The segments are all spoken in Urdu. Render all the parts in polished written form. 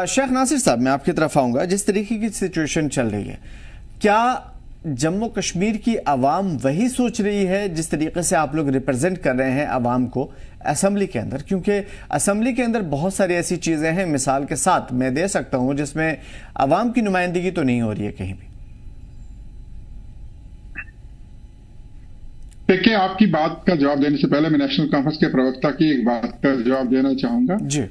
شیخ ناصر صاحب میں آپ کی طرف آؤں گا. جس طریقے کی سچویشن چل رہی ہے, کیا جموں کشمیر کی عوام وہی سوچ رہی ہے جس طریقے سے آپ لوگ ریپرزینٹ کر رہے ہیں عوام کو اسمبلی کے اندر؟ کیونکہ اسمبلی کے اندر بہت ساری ایسی چیزیں ہیں, مثال کے ساتھ میں دے سکتا ہوں, جس میں عوام کی نمائندگی تو نہیں ہو رہی ہے کہیں بھی. دیکھیں, آپ کی بات کا جواب دینے سے پہلے میں نیشنل کانفرنس کے پروکتا کی ایک بات کا جواب دینا چاہوں گا. جی.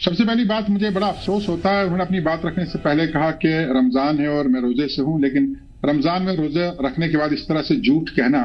سب سے پہلی بات, مجھے بڑا افسوس ہوتا ہے, انہوں نے اپنی بات رکھنے سے پہلے کہا کہ رمضان ہے اور میں روزے سے ہوں, لیکن رمضان میں روزے رکھنے کے بعد اس طرح سے جھوٹ کہنا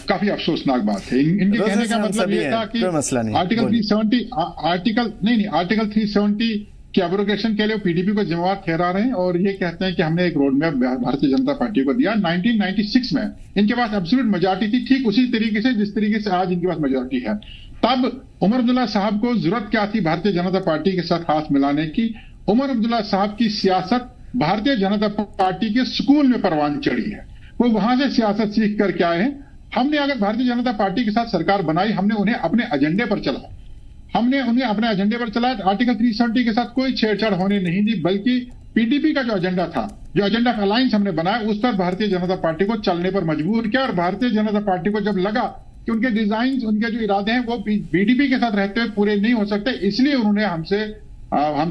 کافی افسوسناک بات ہے. ان کے کہنے کا مطلب یہ تھا کہ آرٹیکل 370 کی ایبروگیشن کے لیے پی ڈی پی کو ذمہ دار ٹھہرا رہے ہیں, اور یہ کہتے ہیں کہ ہم نے ایک road map Bharatiya Janata party کو دیا. 1996 میں ان کے پاس ایبسولوٹ میجارٹی تھی, ٹھیک اسی طریقے سے جس طریقے سے آج ان کے پاس میجارٹی ہے. تب عمر عبداللہ صاحب کو ضرورت کیا تھی بھارتیہ جنتا پارٹی کے ساتھ ہاتھ ملانے کی؟ عمر عبداللہ صاحب کی سیاست بھارتیہ جنتا پارٹی کے سکول میں پروان چڑھی ہے, وہ وہاں سے سیاست سیکھ کر کے آئے ہیں. ہم نے اگر بھارتیہ جنتا پارٹی کے ساتھ سرکار بنائی, ہم نے انہیں اپنے ایجنڈے پر چلایا, آرٹیکل 370 کے ساتھ کوئی چھیڑ چھاڑ ہونے نہیں دی, بلکہ پی ڈی پی کا جو ایجنڈا تھا, جو ایجنڈا آف الائنس ہم نے بنایا, اس پر بھارتیہ جنتا پارٹی کو چلنے پر مجبور کیا. اور بھارتیہ جنتا پارٹی کو جب لگا کہ ان کے ڈیزائنز, ان کے جو ارادے ہیں وہ بی ڈی پی کے ساتھ رہتے ہوئے پورے نہیں ہو سکتے, اس لیے انہوں نے ہم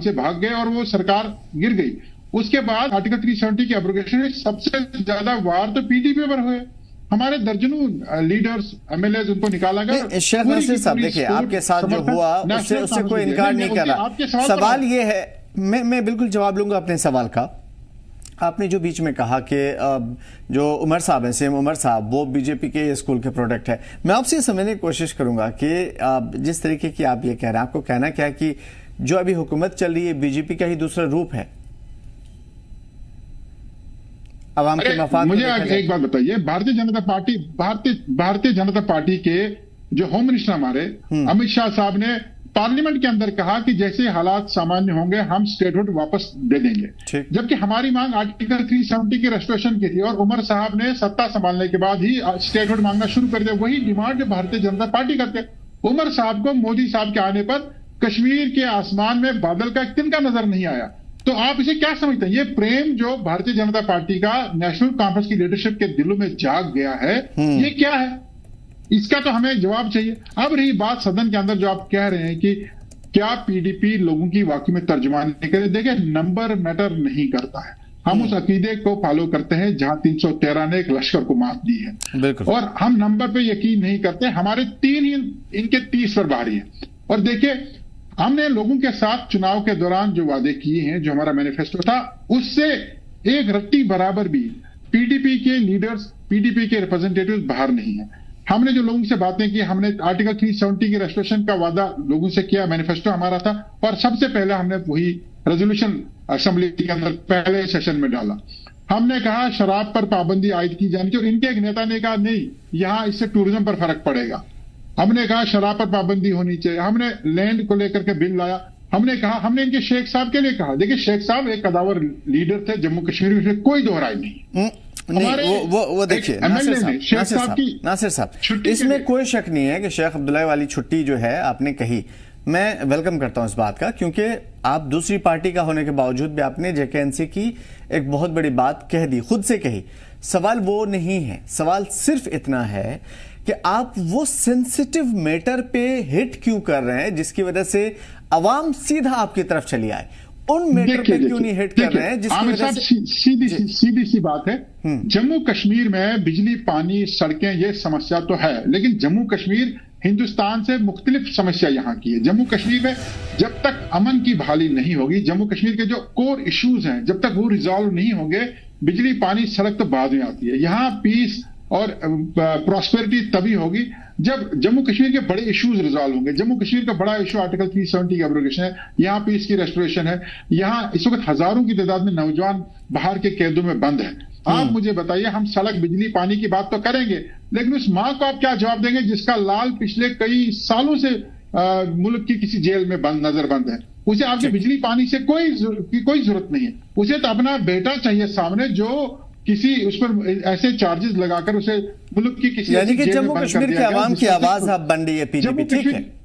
سے بھاگ گئے اور وہ سرکار گر گئی. اس کے بعد آرٹیکل 370 کی ایبروگیشن میں سب سے زیادہ وار تو پی ڈی پی پر ہوئے. ہمارے درجنوں لیڈرز, ایم ایل ایز, ان کو نکالا گیا. شیخ ناصر صاحب دیکھیں, آپ کے ساتھ جو ہوا اس سے کوئی انکار نہیں کر رہا. سوال یہ ہے, میں بالکل جواب لوں گا اپنے سوال کا. آپ نے جو بیچ میں کہا کہ جو عمر صاحب ہیں, سیم عمر صاحب, وہ بی جے پی کے اسکول کے پروڈکٹ ہے. میں آپ سے سمجھنے کی کوشش کروں گا کہ جس طریقے کی آپ یہ کہہ رہے ہیں, آپ کو کہنا کیا ہے کہ جو ابھی حکومت چل رہی ہے بی جے پی کا ہی دوسرا روپ ہے عوام کے مفاد. مجھے ایک بات بتائیے, بھارتیہ جنتا پارٹی کے جو ہوم منسٹر ہمارے امت شاہ صاحب نے پارلیمنٹ کے اندر کہا کہ جیسے حالات سامانیہ ہوں گے ہم اسٹیٹ ہوڈ واپس دے دیں گے, جبکہ ہماری مانگ آرٹیکل 370 کی ریسٹوریشن کی تھی, اور عمر صاحب نے ستا سنبھالنے کے بعد ہی اسٹیٹ ہوڈ مانگنا شروع کر دیا. وہی ڈیمانڈ جو بھارتیہ جنتا پارٹی کرتے. عمر صاحب کو مودی صاحب کے آنے پر کشمیر کے آسمان میں بادل کا ایک تنکا نظر نہیں آیا. تو آپ اسے کیا سمجھتے ہیں؟ یہ پریم جو بھارتیہ جنتا پارٹی کا نیشنل کانفرنس کی لیڈرشپ کے دلوں میں جاگ گیا ہے, یہ کیا ہے؟ اس کا تو ہمیں جواب چاہیے. اب رہی بات سدن کے اندر جو آپ کہہ رہے ہیں کہ کیا پی ڈی پی لوگوں کی واقعی میں ترجمانی نہیں کرے, دیکھیں نمبر میٹر نہیں کرتا ہے. ہم اس عقیدے کو فالو کرتے ہیں جہاں 313 نے ایک لشکر کو مات دی ہے, اور ہم نمبر پہ یقین نہیں کرتے. ہمارے 3 ہی ان کے 30 پر بھاری ہیں. اور دیکھیں, ہم نے لوگوں کے ساتھ چناؤ کے دوران جو وعدے کیے ہیں, جو ہمارا مینیفیسٹو تھا, اس سے ایک رتی برابر بھی پی ڈی پی کے لیڈرز, پی ڈی پی کے ریپرزنٹیٹیوز باہر نہیں ہیں. ہم نے جو لوگوں سے باتیں کی, ہم نے آرٹیکل 370 کی ریسٹوریشن کا وعدہ لوگوں سے کیا, مینیفیسٹو ہمارا تھا, اور سب سے پہلے ہم نے وہی ریزولوشن اسمبلی کے اندر پہلے سیشن میں ڈالا. ہم نے کہا شراب پر پابندی عائد کی جانی چاہیے, اور ان کے ایک نیتا نے کہا نہیں, یہاں اس سے ٹورزم پر فرق پڑے گا. ہم نے کہا شراب پر پابندی ہونی چاہیے. ہم نے لینڈ کو لے کر کے بل لایا. ہم نے کہا, ہم نے ان کے شیخ صاحب کے لیے کہا, دیکھیں شیخ صاحب ایک قداور لیڈر تھے جموں کشمیر میں, کوئی دو رائے نہیں. وہ دیکھیے ناصر صاحب, اس میں کوئی شک نہیں ہے کہ شیخ عبداللہ والی چھٹی جو ہے آپ نے کہی, میں ویلکم کرتا ہوں اس بات کا, کیونکہ آپ دوسری پارٹی کا ہونے کے باوجود بھی آپ نے جے کے این سی کی ایک بہت بڑی بات کہہ دی, خود سے کہی. سوال وہ نہیں ہے, سوال صرف اتنا ہے کہ آپ وہ سینسیٹیو میٹر پہ ہٹ کیوں کر رہے ہیں جس کی وجہ سے عوام سیدھا آپ کی طرف چلی آئے. ان میٹر پہ کیوں نہیں ہٹ کر رہے ہیں جس کی وجہ سے سیدھی سی بات ہے. جموں کشمیر میں بجلی, پانی, سڑکیں, یہ سمسیا تو ہے, لیکن جموں کشمیر ہندوستان سے مختلف سمسیا یہاں کی ہے. جموں کشمیر میں جب تک امن کی بحالی نہیں ہوگی, جموں کشمیر کے جو کور ایشوز ہیں جب تک وہ ریزالو نہیں ہوں گے, بجلی, پانی, سڑک تو بعد میں آتی ہے. یہاں پیس اور پراسپیرٹی تبھی ہوگی جب جموں کشمیر کے بڑے ایشوز ریزالو ہوں گے. جموں کشمیر کا بڑا ایشو آرٹیکل 370 کی ایبروگیشن ہے, یہاں پیس کی ریسٹوریشن ہے. یہاں اس وقت ہزاروں کی تعداد میں نوجوان باہر کے قیدوں میں بند ہیں. آپ مجھے بتائیے, ہم سڑک, بجلی, پانی کی بات تو کریں گے, لیکن اس ماں کو آپ کیا جواب دیں گے جس کا لال پچھلے کئی سالوں سے ملک کی کسی جیل میں نظر بند ہے؟ اسے آپ کے بجلی پانی سے کوئی ضرورت نہیں ہے. اسے تو اپنا بیٹا چاہیے سامنے جو کسی اس پر ایسے چارجز لگا کر اسے ملک کی کسی, یعنی کہ جموں کشمیر کے عوام کی آواز اب بن رہی ہے پی ڈی پی, ٹھیک ہے.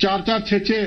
4-4, 6-6